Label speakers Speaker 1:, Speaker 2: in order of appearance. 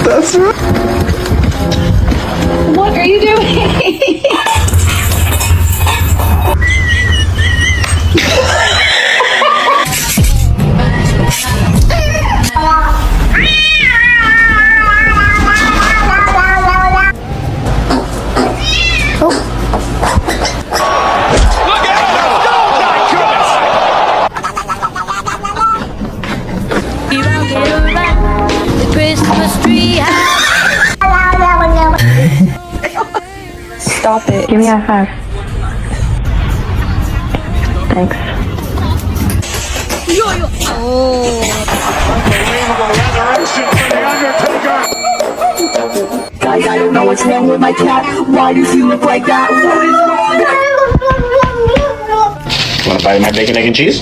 Speaker 1: That's right.
Speaker 2: What are you doing?
Speaker 3: The Christmas tree.
Speaker 2: Stop it.
Speaker 4: Give me a high five. Thanks.
Speaker 5: Guys, I don't know what's wrong with my cat. Why does he look like that? What is wrong?
Speaker 6: Want to buy my bacon, egg, and cheese?